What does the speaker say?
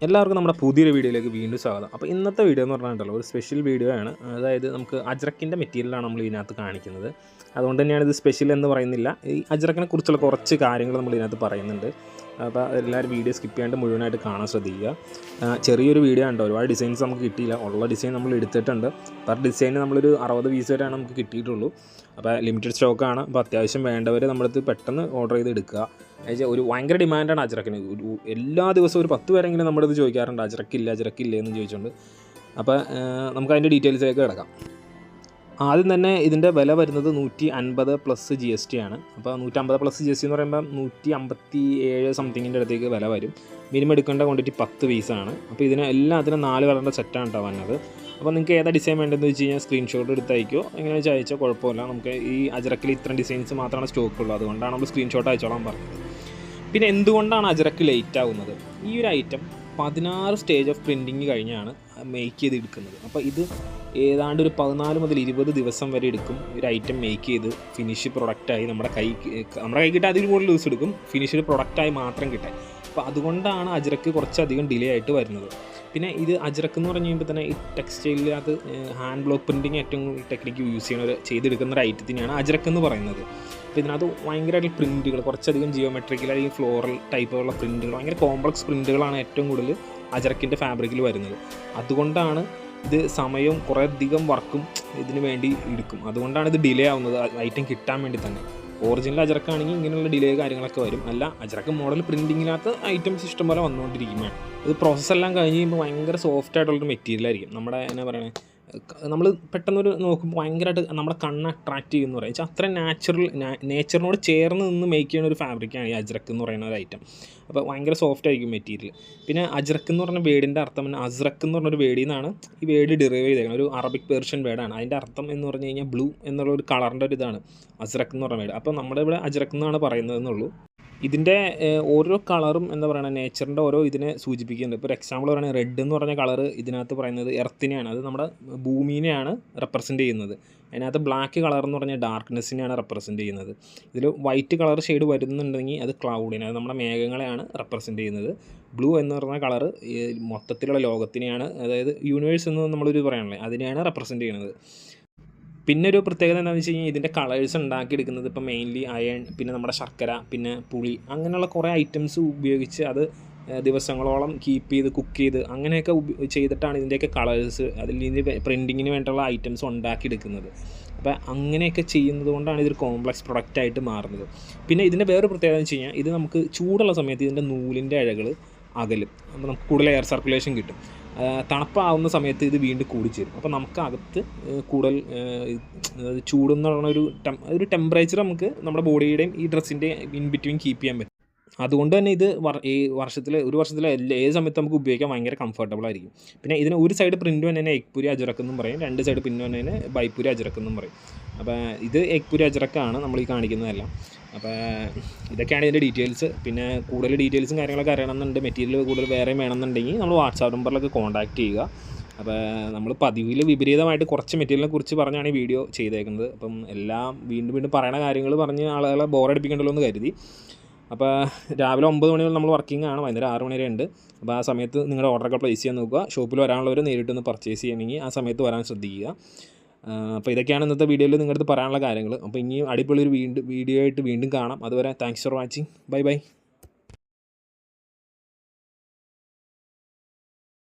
എല്ലാവർക്കും നമ്മുടെ പുതിയൊരു വീഡിയോയിലേക്ക് വീണ്ടും സ്വാഗതം. അപ്പോൾ ഇന്നത്തെ വീഡിയോ എന്ന് പറഞ്ഞിട്ടുണ്ടല്ലോ ഒരു സ്പെഷ്യൽ വീഡിയോ ആണ്. അതായത് നമുക്ക് അജ്രക്കിൻ്റെ മെറ്റീരിയലാണ് നമ്മൾ ഇതിനകത്ത് കാണിക്കുന്നത്. അതുകൊണ്ട് തന്നെയാണ് ഇത് സ്പെഷ്യൽ എന്ന് പറയുന്നില്ല. ഈ അജ്രക്കിനെ കുറിച്ചുള്ള കുറച്ച് കാര്യങ്ങൾ നമ്മൾ ഇതിനകത്ത് പറയുന്നുണ്ട്. അപ്പോൾ എല്ലാവരും വീഡിയോ സ്കിപ്പ് ചെയ്യാണ്ട് മുഴുവനായിട്ട് കാണാൻ ശ്രദ്ധിക്കുക. ചെറിയൊരു വീഡിയോ ഉണ്ട്, ഒരുപാട് ഡിസൈൻസ് നമുക്ക് കിട്ടിയില്ല. ഉള്ള ഡിസൈൻ നമ്മൾ എടുത്തിട്ടുണ്ട്. പെർ ഡിസൈന് നമ്മളൊരു 60 പീസ് വരെയാണ് നമുക്ക് കിട്ടിയിട്ടുള്ളൂ. അപ്പോൾ ലിമിറ്റഡ് സ്റ്റോക്കാണ്. അപ്പോൾ അത്യാവശ്യം വേണ്ടവർ നമ്മളടുത്ത് പെട്ടെന്ന് ഓർഡർ ചെയ്ത് എടുക്കുക. ഒരു ഭയങ്കര ഡിമാൻഡാണ് അജ്രക്കിന്. എല്ലാ ദിവസവും ഒരു 10 പേരെങ്കിലും നമ്മുടെ ഇത് ചോദിക്കാറുണ്ട് അജ്രക്കില്ല എന്ന് ചോദിച്ചുകൊണ്ട്. അപ്പോൾ നമുക്ക് അതിൻ്റെ ഡീറ്റെയിൽസിലേക്ക് കിടക്കാം. ആദ്യം തന്നെ ഇതിൻ്റെ വില വരുന്നത് 150 പ്ലസ് GST ആണ്. അപ്പോൾ 150 പ്ലസ് GST എന്ന് പറയുമ്പോൾ 157 സംതിങ്ങിൻ്റെ അടുത്തേക്ക് വില വരും. മിനിമം എടുക്കേണ്ട ക്വാണ്ടിറ്റി 10 പീസാണ്. അപ്പോൾ എല്ലാത്തിനും 4 കളറിൻ്റെ സെറ്റാണ് കേട്ടോ വന്നത്. അപ്പോൾ നിങ്ങൾക്ക് ഏതാ ഡിസൈൻ വേണ്ടതെന്ന് വെച്ച് കഴിഞ്ഞാൽ സ്ക്രീൻഷോട്ട് എടുത്ത് അയക്കോ, എങ്ങനെ വെച്ചാൽ അയച്ചോ കുഴപ്പമില്ല. നമുക്ക് ഈ അജ്രക്കിൽ ഇത്രയും ഡിസൈൻസ് മാത്രമാണ് സ്റ്റോക്കുള്ളൂ, അതുകൊണ്ടാണ് നമ്മൾ സ്ക്രീൻഷോട്ട് അയച്ചോളാൻ പറഞ്ഞത്. പിന്നെ എന്തുകൊണ്ടാണ് അജ്രക്ക് ലേറ്റ് ആവുന്നത്? ഈ ഒരു ഐറ്റം 16 സ്റ്റേജ് ഓഫ് പ്രിൻറ്റിങ് കഴിഞ്ഞാണ് മേക്ക് ചെയ്ത് എടുക്കുന്നത്. അപ്പോൾ ഇത് ഏതാണ്ട് ഒരു 14 മുതൽ 20 ദിവസം വരെ എടുക്കും ഒരു ഐറ്റം മേക്ക് ചെയ്ത് ഫിനിഷ് പ്രൊഡക്റ്റായി നമ്മുടെ കൈ കിട്ടാൻ അതിൽ കൂടുതൽ ദിവസം എടുക്കും ഫിനിഷ്ഡ് പ്രൊഡക്റ്റായി മാത്രം കിട്ടാൻ. അപ്പോൾ അതുകൊണ്ടാണ് അജ്രക്ക് കുറച്ചധികം ഡിലേ ആയിട്ട് വരുന്നത്. പിന്നെ ഇത് അജ്രക്ക് എന്ന് പറഞ്ഞു കഴിയുമ്പോൾ തന്നെ ഈ ടെക്സ്റ്റൈലിനകത്ത് ഹാൻഡ് ബ്ലോക്ക് പ്രിൻറ്റിങ് ഏറ്റവും ടെക്നിക്ക് യൂസ് ചെയ്യുന്ന ചെയ്തെടുക്കുന്ന ഒരു ഐറ്റത്തിനെയാണ് അജ്രക്ക് എന്ന് പറയുന്നത്. അപ്പോൾ ഇതിനകത്ത് ഭയങ്കരമായിട്ട് പ്രിൻറ്റുകൾ, കുറച്ചധികം ജിയോമെട്രിക്കൽ അല്ലെങ്കിൽ ഫ്ലോറൽ ടൈപ്പുള്ള പ്രിൻറ്റുകൾ, ഭയങ്കര കോംപ്ലക്സ് പ്രിൻറ്റുകളാണ് ഏറ്റവും കൂടുതൽ അജ്രക്കിൻ്റെ ഫാബ്രിക്കിൽ വരുന്നത്. അതുകൊണ്ടാണ് ഇത് സമയവും കുറേ അധികം വർക്കും ഇതിന് വേണ്ടി എടുക്കും. അതുകൊണ്ടാണ് ഇത് ഡിലേ ആവുന്നത് ഐറ്റം കിട്ടാൻ വേണ്ടി തന്നെ. ഒറിജിനൽ അജ്രക്കാണെങ്കിൽ ഇങ്ങനെയുള്ള ഡിലേ കാര്യങ്ങളൊക്കെ വരും. അല്ല, അജ്രക്ക് മോഡൽ പ്രിൻറ്റിങ്ങിനകത്ത് ഐറ്റംസ് ഇഷ്ടംപോലെ വന്നുകൊണ്ടിരിക്കുകയാണ്. ഇത് പ്രോസസ്സെല്ലാം കഴിഞ്ഞ് കഴിയുമ്പോൾ ഭയങ്കര സോഫ്റ്റ് ആയിട്ടുള്ളൊരു മെറ്റീരിയലായിരിക്കും. നമ്മുടെ എന്നാ പറയുന്നത്, നമ്മൾ പെട്ടെന്നൊരു നോക്കുമ്പോൾ ഭയങ്കരമായിട്ട് നമ്മുടെ കണ്ണ് അട്രാക്റ്റ് ചെയ്യുമെന്ന് പറയാം. അത്ര നേച്ചറിനോട് ചേർന്ന് നിന്ന് മേക്ക് ചെയ്യുന്ന ഒരു ഫാബ്രിക്കാണ് ഈ അജ്രക്ക് എന്ന് പറയുന്ന ഒരു ഐറ്റം. അപ്പോൾ ഭയങ്കര സോഫ്റ്റ് ആയിരിക്കും മെറ്റീരിയൽ. പിന്നെ അജ്രക്ക് എന്ന് പറഞ്ഞ വേർഡിൻ്റെ അർത്ഥം തന്നെ അസ്രക്ക് എന്ന് പറഞ്ഞൊരു വേർഡിൽ നിന്നാണ് ഈ വേർഡ് ഡിറൈവ് ചെയ്തേക്കുന്നത്. ഒരു അറബിക് പേർഷ്യൻ വേർഡാണ്. അതിൻ്റെ അർത്ഥം എന്ന് പറഞ്ഞു കഴിഞ്ഞാൽ ബ്ലൂ എന്നുള്ള ഒരു കളറിൻ്റെ ഒരു ഇതാണ് അസ്രക്ക് എന്ന് പറഞ്ഞ വേർഡ്. അപ്പോൾ നമ്മുടെ ഇവിടെ അജ്രക്ക് എന്നാണ് പറയുന്നതെന്നുള്ളൂ. ഇതിൻ്റെ ഓരോ കളറും എന്താ പറയുക, നേച്ചറിൻ്റെ ഓരോ ഇതിനെ സൂചിപ്പിക്കുന്നുണ്ട്. ഇപ്പോൾ ഒരു എക്സാമ്പിൾ പറയുകയാണെങ്കിൽ റെഡ് എന്ന് പറഞ്ഞ കളർ ഇതിനകത്ത് പറയുന്നത് എർത്തിനെയാണ്, അത് നമ്മുടെ ഭൂമിനെയാണ് റെപ്രസെൻറ്റ് ചെയ്യുന്നത്. അതിനകത്ത് ബ്ലാക്ക് കളർ എന്ന് പറഞ്ഞാൽ ഡാർക്ക്നെസ്സിനെയാണ് റെപ്രസെൻറ്റ് ചെയ്യുന്നത്. ഇതിൽ വൈറ്റ് കളർ ഷെയ്ഡ് വരുന്നുണ്ടെങ്കിൽ അത് ക്ലൗഡിനെ, അത് നമ്മുടെ മേഘങ്ങളെയാണ് റെപ്രസെൻറ്റ് ചെയ്യുന്നത്. ബ്ലൂ എന്ന് പറഞ്ഞ കളർ മൊത്തത്തിലുള്ള ലോകത്തിനെയാണ്, അതായത് യൂണിവേഴ്സ് എന്ന് നമ്മളൊരു പറയാനുള്ളത്, അതിനെയാണ് റെപ്രസെൻറ്റ് ചെയ്യുന്നത്. പിന്നെ ഒരു പ്രത്യേകത എന്താണെന്ന് വെച്ച് കഴിഞ്ഞാൽ ഇതിൻ്റെ കളേഴ്സ് ഉണ്ടാക്കിയെടുക്കുന്നത് ഇപ്പോൾ മെയിൻലി അയൺ, പിന്നെ നമ്മുടെ ശർക്കര, പിന്നെ പുളി, അങ്ങനെയുള്ള കുറേ ഐറ്റംസ് ഉപയോഗിച്ച് അത് ദിവസങ്ങളോളം കീപ്പ് ചെയ്ത് കുക്ക് ചെയ്ത് അങ്ങനെയൊക്കെ ചെയ്തിട്ടാണ് ഇതിൻ്റെയൊക്കെ കളേഴ്സ് ഇതിൻ്റെ പ്രിൻറ്റിങ്ങിന് വേണ്ടിയുള്ള ഐറ്റംസ് ഉണ്ടാക്കിയെടുക്കുന്നത്. അപ്പോൾ അങ്ങനെയൊക്കെ ചെയ്യുന്നത് കൊണ്ടാണ് ഇതൊരു കോംപ്ലക്സ് പ്രൊഡക്റ്റായിട്ട് മാറുന്നത്. പിന്നെ ഇതിൻ്റെ വേറൊരു പ്രത്യേകത എന്ന് വെച്ച് കഴിഞ്ഞാൽ ഇത് നമുക്ക് ചൂടുള്ള സമയത്ത് ഇതിൻ്റെ നൂലിൻ്റെ ഇഴകൾ അകലും. അപ്പോൾ നമുക്ക് കൂടുതൽ എയർ സർക്കുലേഷൻ കിട്ടും. തണുപ്പാവുന്ന സമയത്ത് ഇത് വീണ്ടും കൂടിച്ചേരും. അപ്പോൾ നമുക്ക് അകത്ത് കൂടുതൽ ചൂടെന്ന് പറയുന്ന ഒരു ടെമ്പറേച്ചർ നമുക്ക് നമ്മുടെ ബോഡിയുടെയും ഈ ഡ്രസ്സിൻ്റെ ഇൻ ബിറ്റ്വീൻ കീപ്പ് ചെയ്യാൻ പറ്റും. അതുകൊണ്ട് തന്നെ ഇത് ഒരു വർഷത്തിൽ ഏത് സമയത്ത് നമുക്ക് ഉപയോഗിക്കാൻ ഭയങ്കര കംഫർട്ടബിൾ ആയിരിക്കും. പിന്നെ ഇതിന് ഒരു സൈഡ് പ്രിൻറ്റ് തന്നെ എഗ്പുരി അജ്രക്ക് എന്നും പറയും, 2 സൈഡ് പിന്ന് തന്നെ ബൈപ്പുരി അജ്രക്ക് എന്നും പറയും. അപ്പോൾ ഇത് എഗ്പുരി അജ്രക്കാണ് നമ്മൾ ഈ കാണിക്കുന്നതെല്ലാം. അപ്പോൾ ഇതൊക്കെയാണ് ഇതിൻ്റെ ഡീറ്റെയിൽസ്. പിന്നെ കൂടുതൽ ഡീറ്റെയിൽസും കാര്യങ്ങളൊക്കെ അറിയണമെന്നുണ്ട്, മെറ്റീരിയൽ കൂടുതൽ വേറെ വേണമെന്നുണ്ടെങ്കിൽ നമ്മൾ വാട്സാപ്പ് നമ്പറിലൊക്കെ കോൺടാക്റ്റ് ചെയ്യുക. അപ്പോൾ നമ്മൾ പതിവിൽ വിപരീതമായിട്ട് കുറച്ച് മെറ്റീരിയലിനെ കുറിച്ച് പറഞ്ഞാണ് ഈ വീഡിയോ ചെയ്തേക്കുന്നത്. അപ്പം എല്ലാം വീണ്ടും പറയണ കാര്യങ്ങൾ പറഞ്ഞ് ആളുകളെ ബോറടിപ്പിക്കണ്ടല്ലോ എന്ന് കരുതി. അപ്പോൾ രാവിലെ 9 മണി മുതൽ നമ്മൾ വർക്കിംഗ് ആണ്, വൈകുന്നേരം 6 മണി വരെ ഉണ്ട്. അപ്പോൾ ആ സമയത്ത് നിങ്ങളുടെ ഓർഡറൊക്കെ പ്ലേസ് ചെയ്യാൻ നോക്കുക. ഷോപ്പിൽ വരാനുള്ളവർ നേരിട്ടൊന്ന് പർച്ചേസ് ചെയ്യണമെങ്കിൽ ആ സമയത്ത് വരാൻ ശ്രദ്ധിക്കുക. അപ്പോൾ ഇതൊക്കെയാണ് ഇന്നത്തെ വീഡിയോയിൽ നിങ്ങളുടെ അടുത്ത് പറയാനുള്ള കാര്യങ്ങൾ. അപ്പോൾ ഇനിയും അടിപൊളി ഒരു വീഡിയോ ആയിട്ട് വീണ്ടും കാണാം. അതുവരെ താങ്ക്സ് ഫോർ വാച്ചിങ്. ബൈ.